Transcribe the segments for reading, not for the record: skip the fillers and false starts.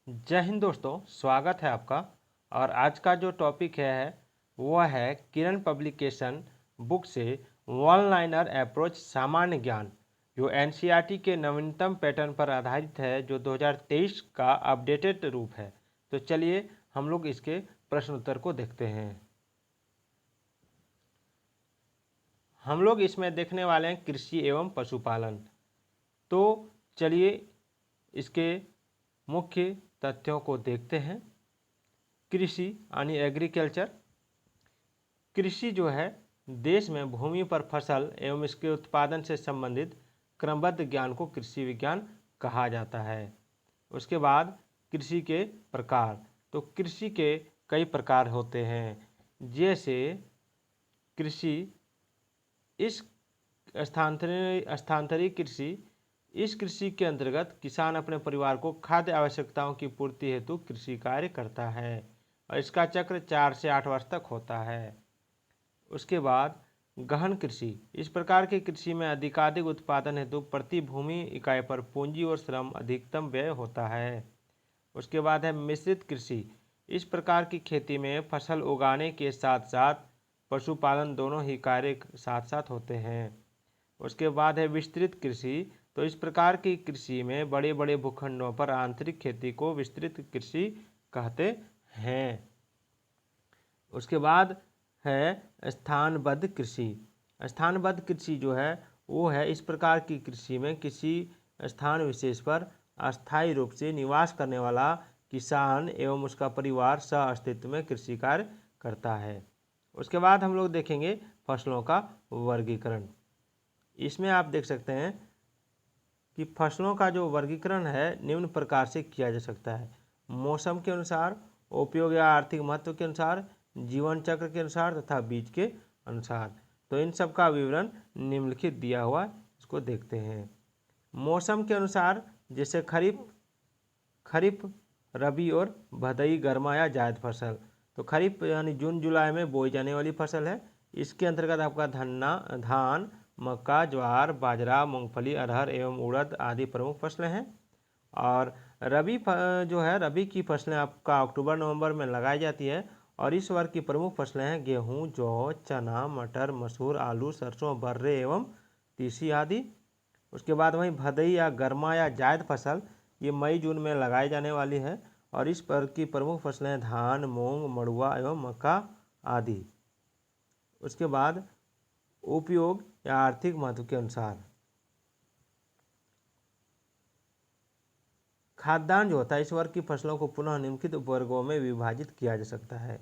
जय हिंद दोस्तों, स्वागत है आपका। और आज का जो टॉपिक है वह है किरण पब्लिकेशन बुक से वन लाइनर अप्रोच सामान्य ज्ञान, जो एनसीईआरटी के नवीनतम पैटर्न पर आधारित है, जो 2023 का अपडेटेड रूप है। तो चलिए हम लोग इसके प्रश्न उत्तर को देखते हैं। हम लोग इसमें देखने वाले हैं कृषि एवं पशुपालन। तो चलिए इसके मुख्य तथ्यों को देखते हैं। कृषि यानी एग्रीकल्चर। कृषि जो है देश में भूमि पर फसल एवं इसके उत्पादन से संबंधित क्रमबद्ध ज्ञान को कृषि विज्ञान कहा जाता है। उसके बाद कृषि के प्रकार। तो कृषि के कई प्रकार होते हैं, जैसे कृषि इस स्थानांतरित कृषि। इस कृषि के अंतर्गत किसान अपने परिवार को खाद्य आवश्यकताओं की पूर्ति हेतु कृषि कार्य करता है और इसका चक्र 4 से 8 वर्ष तक होता है। उसके बाद गहन कृषि। इस प्रकार की कृषि में अधिकाधिक उत्पादन हेतु प्रति भूमि इकाई पर पूंजी और श्रम अधिकतम व्यय होता है। उसके बाद है मिश्रित कृषि। इस प्रकार की खेती में फसल उगाने के साथ साथ पशुपालन दोनों ही कार्य साथ साथ होते हैं। उसके बाद है विस्तृत कृषि। तो इस प्रकार की कृषि में बड़े बड़े भूखंडों पर आंतरिक खेती को विस्तृत कृषि कहते हैं। उसके बाद है स्थानबद्ध कृषि। स्थानबद्ध कृषि जो है वो है इस प्रकार की कृषि में किसी स्थान विशेष पर अस्थायी रूप से निवास करने वाला किसान एवं उसका परिवार सह अस्तित्व में कृषि कार्य करता है। उसके बाद हम लोग देखेंगे फसलों का वर्गीकरण। इसमें आप देख सकते हैं कि फसलों का जो वर्गीकरण है निम्न प्रकार से किया जा सकता है: मौसम के अनुसार, उपयोग या आर्थिक महत्व के अनुसार, जीवन चक्र के अनुसार तथा बीज के अनुसार। तो इन सब का विवरण निम्नलिखित दिया हुआ, इसको देखते हैं। मौसम के अनुसार जैसे खरीफ, रबी और भदई, गर्मा या जायद फसल। तो खरीफ यानी जून जुलाई में बोई जाने वाली फसल है। इसके अंतर्गत आपका धान, मक्का, ज्वार, बाजरा, मूंगफली, अरहर एवं उड़द आदि प्रमुख फसलें हैं। और जो है रबी की फसलें आपका अक्टूबर नवंबर में लगाई जाती है और इस वर्ग की प्रमुख फसलें हैं गेहूं, जौ, चना, मटर, मसूर, आलू, सरसों, बर्रे एवं तीसी आदि। उसके बाद वहीं भदई या गर्मा या जायद फसल ये मई जून में लगाई जाने वाली है और इस वर्ग की प्रमुख फसलें धान, मूंग, मड़ुआ एवं मक्का आदि। उसके बाद उपयोग या आर्थिक महत्व के अनुसार खाद्यान्न जो होता है इस वर्ग की फसलों को पुनः निम्नलिखित वर्गों में विभाजित किया जा सकता है।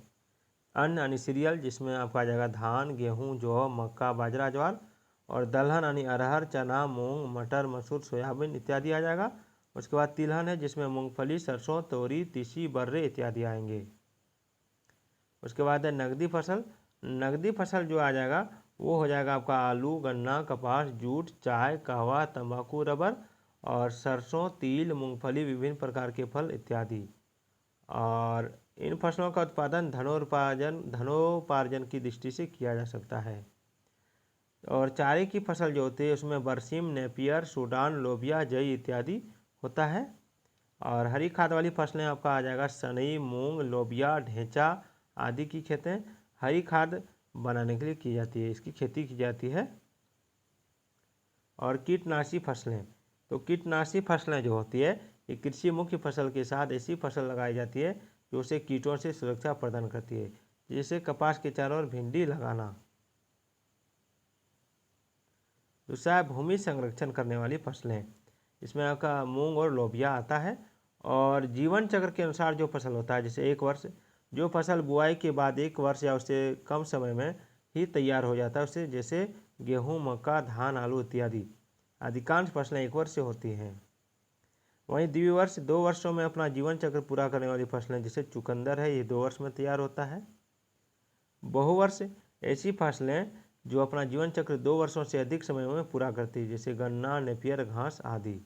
अन्न यानी सीरियल, जिसमें आपका आ जाएगा धान, गेहूं, जौ, मक्का, बाजरा, ज्वार। और दलहन यानी अरहर, चना, मूंग, मटर, मसूर, सोयाबीन इत्यादि आ जाएगा। उसके बाद तिलहन है जिसमें मूंगफली, सरसों, तोरी, तीसी, बर्रे इत्यादि आएंगे। उसके बाद है नकदी फसल। नकदी फसल जो आ जाएगा वो हो जाएगा आपका आलू, गन्ना, कपास, जूट, चाय, कहवा, तंबाकू, रबर और सरसों, तिल, मूंगफली, विभिन्न प्रकार के फल इत्यादि। और इन फसलों का उत्पादन धनोपार्जन की दृष्टि से किया जा सकता है। और चारे की फसल जो होती है उसमें बरसीम, नेपियर, सूडान, लोबिया, जई इत्यादि होता है। और हरी खाद वाली फसलें आपका आ जाएगा सनई, मूंग, लोबिया, ढेंचा आदि की खेतें हरी खाद बनाने के लिए की जाती है, इसकी खेती की जाती है। और कीटनाशी फसलें। तो कीटनाशी फसलें जो होती है ये कृषि मुख्य फसल के साथ ऐसी फसल लगाई जाती है जो उसे कीटों से सुरक्षा प्रदान करती है, जैसे कपास के चारों ओर भिंडी लगाना। दूसरा है भूमि संरक्षण करने वाली फसलें। इसमें आपका मूंग और लोबिया आता है। और जीवन चक्र के अनुसार जो फसल होता है, जैसे 1 वर्ष, जो फसल बुआई के बाद 1 वर्ष या उससे कम समय में ही तैयार हो जाता है उसे, जैसे गेहूं, मक्का, धान, आलू इत्यादि। अधिकांश फसलें 1 वर्ष से होती हैं। वहीं द्विवर्ष 2 वर्षों में अपना जीवन चक्र पूरा करने वाली फसलें, जैसे चुकंदर है, ये 2 वर्ष में तैयार होता है। बहुवर्ष ऐसी फसलें जो अपना जीवन चक्र 2 वर्षों से अधिक समय में पूरा करती है, जैसे गन्ना, नेपियर घास आदि।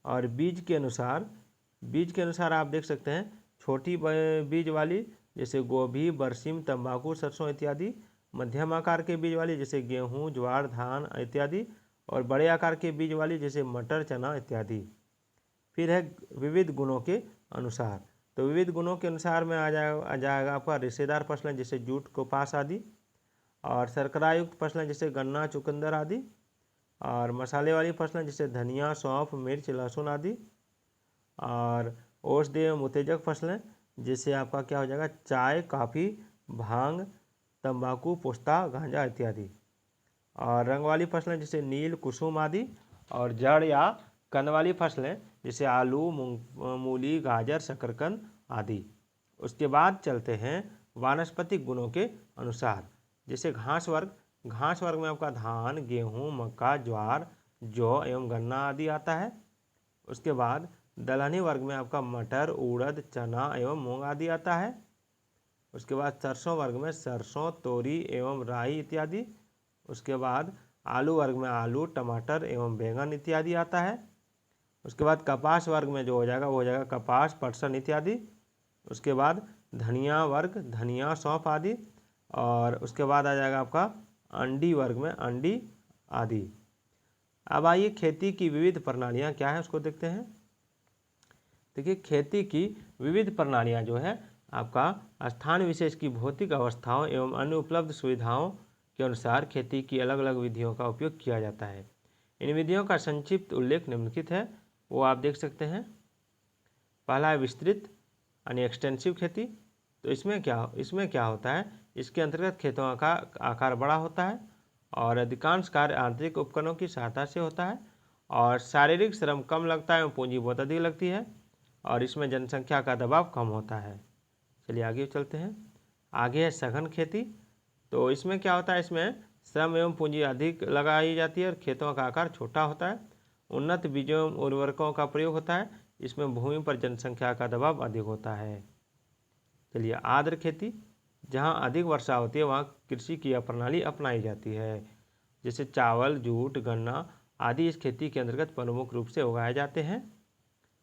और बीज के अनुसार आप देख सकते हैं छोटी बीज वाली जैसे गोभी, बरसीम, तंबाकू, सरसों इत्यादि। मध्यम आकार के बीज वाली जैसे गेहूं, ज्वार, धान इत्यादि। और बड़े आकार के बीज वाली जैसे मटर, चना इत्यादि। फिर है विविध गुणों के अनुसार। तो विविध गुणों के अनुसार में आ जाएगा आपका रेशेदार फसलें जैसे जूट, कपास आदि, और शर्करायुक्त फसलें जैसे गन्ना, चुकंदर आदि, और मसाले वाली फसलें जैसे धनिया, सौंफ, मिर्च, लहसुन आदि, और औषधीय एवं उत्तेजक फसलें जैसे आपका क्या हो जाएगा चाय, कॉफ़ी, भांग, तंबाकू, पोस्ता, गांजा इत्यादि, और रंग वाली फसलें जैसे नील, कुसुम आदि, और जड़ या कंद वाली फसलें जैसे आलू, मूली, गाजर, शकरकंद आदि। उसके बाद चलते हैं वानस्पतिक गुणों के अनुसार। जैसे घास वर्ग में आपका धान, गेहूँ, मक्का, ज्वार, जौ एवं गन्ना आदि आता है। उसके बाद दलहनी वर्ग में आपका मटर, उड़द, चना एवं मूंग आदि आता है। उसके बाद सरसों वर्ग में सरसों, तोरी एवं राई इत्यादि। उसके बाद आलू वर्ग में आलू, टमाटर एवं बैंगन इत्यादि आता है। उसके बाद कपास वर्ग में जो हो जाएगा वो हो जाएगा कपास, पटसन इत्यादि। उसके बाद धनिया वर्ग, धनिया, सौंफ आदि, और उसके बाद आ जाएगा आपका अंडी वर्ग में अंडी आदि। अब आइए खेती की विविध प्रणालियाँ क्या है उसको देखते हैं। देखिए खेती की विविध प्रणालियाँ जो है आपका स्थान विशेष की भौतिक अवस्थाओं एवं अन्य उपलब्ध सुविधाओं के अनुसार खेती की अलग अलग विधियों का उपयोग किया जाता है। इन विधियों का संक्षिप्त उल्लेख निम्नलिखित है, वो आप देख सकते हैं। पहला है विस्तृत यानी एक्सटेंसिव खेती। तो इसमें क्या होता है, इसके अंतर्गत खेतों का आकार बड़ा होता है और अधिकांश कार्य आंतरिक उपकरणों की सहायता से होता है, और शारीरिक श्रम कम लगता है एवं पूंजी बहुत अधिक लगती है, और इसमें जनसंख्या का दबाव कम होता है। चलिए आगे चलते हैं। आगे है सघन खेती। तो इसमें क्या होता है, इसमें श्रम एवं पूंजी अधिक लगाई जाती है और खेतों का आकार छोटा होता है। उन्नत बीजों एवं उर्वरकों का प्रयोग होता है। इसमें भूमि पर जनसंख्या का दबाव अधिक होता है। चलिए आर्द्र खेती, जहाँ अधिक वर्षा होती है वहाँ कृषि की यह प्रणाली अपनाई जाती है। जैसे चावल, जूट, गन्ना आदि इस खेती के अंतर्गत प्रमुख रूप से उगाए जाते हैं।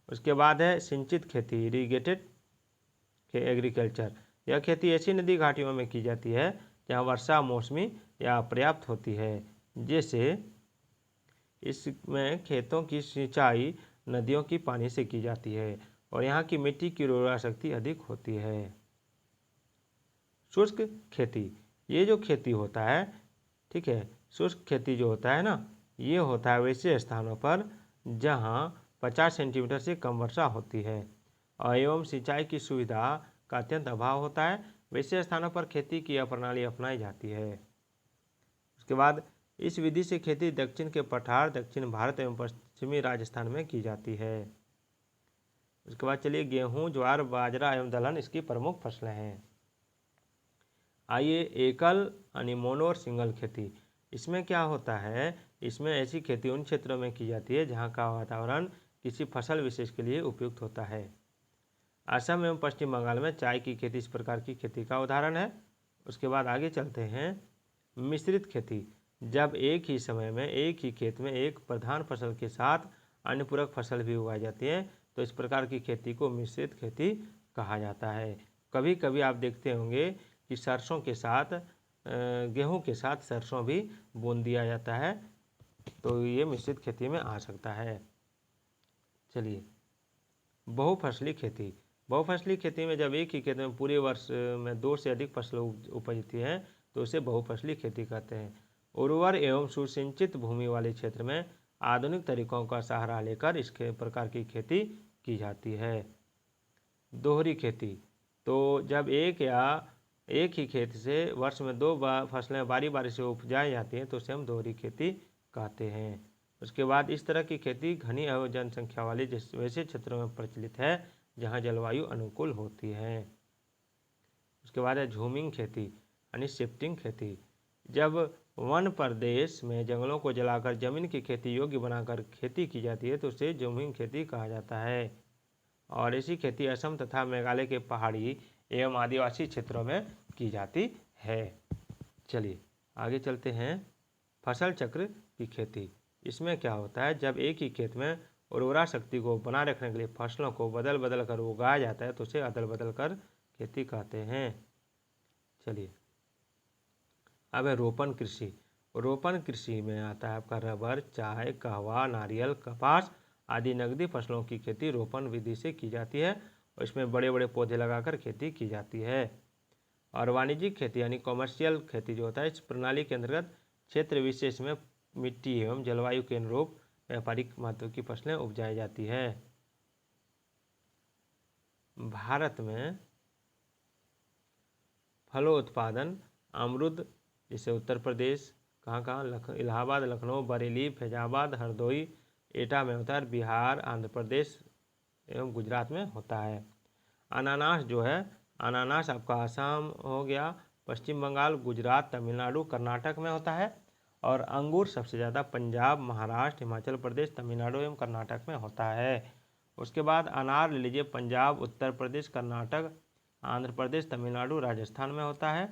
उसके बाद है सिंचित खेती, इरीगेटेड एग्रीकल्चर। यह खेती ऐसी नदी घाटियों में की जाती है जहाँ वर्षा मौसमी या पर्याप्त होती है। जैसे इसमें खेतों की सिंचाई नदियों की पानी से की जाती है और यहाँ की मिट्टी की उर्वरा शक्ति अधिक होती है। शुष्क खेती, ये जो खेती होता है, ठीक है, शुष्क खेती जो होता है ना, ये होता है वैसे स्थानों पर जहाँ 50 सेंटीमीटर से कम वर्षा होती है एवं सिंचाई की सुविधा का अत्यंत अभाव होता है। वैसे स्थानों पर खेती की यह प्रणाली अपनाई जाती है। उसके बाद इस विधि से खेती दक्षिण के पठार, दक्षिण भारत एवं पश्चिमी राजस्थान में की जाती है। उसके बाद चलिए गेहूँ, ज्वार, बाजरा एवं दलहन इसकी प्रमुख फसलें हैं। आइए एकल यानी मोनो और सिंगल खेती। इसमें क्या होता है, इसमें ऐसी खेती उन क्षेत्रों में की जाती है जहाँ का वातावरण किसी फसल विशेष के लिए उपयुक्त होता है। असम एवं पश्चिम बंगाल में चाय की खेती इस प्रकार की खेती का उदाहरण है। उसके बाद आगे चलते हैं मिश्रित खेती, जब एक ही समय में एक ही खेत में एक प्रधान फसल के साथ अन्य पूरक फसल भी उगाई जाती है, तो इस प्रकार की खेती को मिश्रित खेती कहा जाता है। कभी कभी आप देखते होंगे कि सरसों के साथ गेहूं के साथ सरसों भी बोन दिया जाता है, तो ये मिश्रित खेती में आ सकता है। चलिए बहुफसली खेती। बहुफसली खेती में जब एक ही खेत में पूरे वर्ष में 2 से अधिक फसलें उपजती हैं तो उसे बहुफसली खेती कहते हैं। उर्वर एवं सुसिंचित भूमि वाले क्षेत्र में आधुनिक तरीकों का सहारा लेकर इस प्रकार की खेती की जाती है। दोहरी खेती, तो जब एक ही खेत से वर्ष में 2 फसलें बारी बारी से उपजाई जाती हैं तो उसे हम दोहरी खेती कहते हैं। उसके बाद इस तरह की खेती घनी एवं जनसंख्या वाले वैसे क्षेत्रों में प्रचलित है जहाँ जलवायु अनुकूल होती है। उसके बाद है झूमिंग खेती यानी शिफ्टिंग खेती। जब वन प्रदेश में जंगलों को जलाकर जमीन की खेती योग्य बनाकर खेती की जाती है तो उसे झूमिंग खेती कहा जाता है, और ऐसी खेती असम तथा मेघालय के पहाड़ी एवं आदिवासी क्षेत्रों में की जाती है। चलिए आगे चलते हैं फसल चक्र की खेती। इसमें क्या होता है, जब एक ही खेत में उर्वरा शक्ति को बनाए रखने के लिए फसलों को बदल बदल कर उगाया जाता है तो उसे अदल बदल कर खेती कहते हैं। चलिए अब है रोपण कृषि। रोपण कृषि में आता है आपका रबर, चाय, कहवा, नारियल, कपास आदि नकदी फसलों की खेती रोपण विधि से की जाती है और इसमें बड़े बड़े पौधे लगाकर खेती की जाती है। और वाणिज्यिक खेती यानी कॉमर्शियल खेती जो होता है, इस प्रणाली के अंतर्गत क्षेत्र विशेष में मिट्टी एवं जलवायु के अनुरूप व्यापारिक महत्व की फसलें उपजाई जाती है। भारत में फलोत्पादन अमरूद जैसे उत्तर प्रदेश कहाँ इलाहाबाद, लखनऊ, बरेली, फैजाबाद, हरदोई, एटा में होता है। बिहार, आंध्र प्रदेश एवं गुजरात में होता है। अनानास जो है, अनानास आपका आसाम हो गया, पश्चिम बंगाल, गुजरात, तमिलनाडु, कर्नाटक में होता है। और अंगूर सबसे ज़्यादा पंजाब, महाराष्ट्र, हिमाचल प्रदेश, तमिलनाडु एवं कर्नाटक में होता है। उसके बाद अनार ले लीजिए, पंजाब, उत्तर प्रदेश, कर्नाटक, आंध्र प्रदेश, तमिलनाडु, राजस्थान में होता है।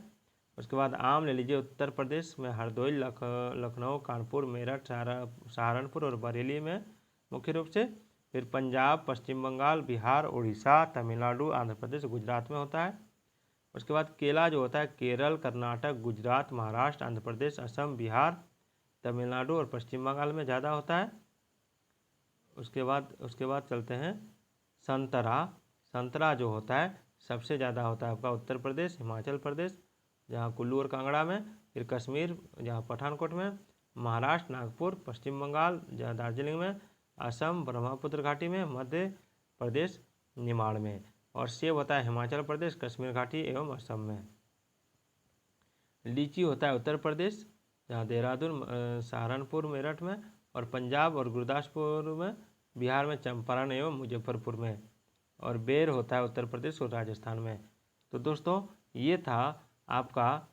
उसके बाद आम ले लीजिए, उत्तर प्रदेश में हरदोई, लखनऊ, कानपुर, मेरठ, सहारनपुर और बरेली में मुख्य रूप से। फिर पंजाब, पश्चिम बंगाल, बिहार, उड़ीसा, तमिलनाडु, आंध्र प्रदेश, गुजरात में होता है। उसके बाद केला जो होता है, केरल, कर्नाटक, गुजरात, महाराष्ट्र, आंध्र प्रदेश, असम, बिहार, तमिलनाडु और पश्चिम बंगाल में ज़्यादा होता है। उसके बाद चलते हैं संतरा। संतरा जो होता है सबसे ज़्यादा होता है आपका उत्तर प्रदेश, हिमाचल प्रदेश जहाँ कुल्लू और कांगड़ा में, फिर कश्मीर जहाँ पठानकोट में, महाराष्ट्र, नागपुर, पश्चिम बंगाल जहाँ दार्जिलिंग में, असम ब्रह्मपुत्र घाटी में, मध्य प्रदेश निमाड़ में। और सेब होता है हिमाचल प्रदेश, कश्मीर घाटी एवं असम में। लीची होता है उत्तर प्रदेश जहाँ देहरादून, सहारनपुर, मेरठ में, और पंजाब और गुरदासपुर में, बिहार में चंपारण एवं मुजफ्फरपुर में। और बेर होता है उत्तर प्रदेश और राजस्थान में। तो दोस्तों ये था आपका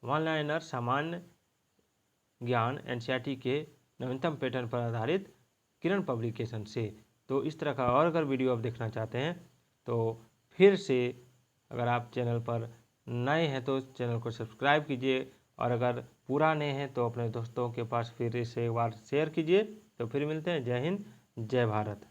वन लाइनर सामान्य ज्ञान एनसीईआरटी के नवीनतम पैटर्न पर आधारित किरण पब्लिकेशन से। तो इस तरह का और अगर वीडियो आप देखना चाहते हैं तो फिर से अगर आप चैनल पर नए हैं तो चैनल को सब्सक्राइब कीजिए, और अगर पुराने हैं तो अपने दोस्तों के पास फिर इसे एक बार शेयर कीजिए। तो फिर मिलते हैं। जय हिंद, जय भारत।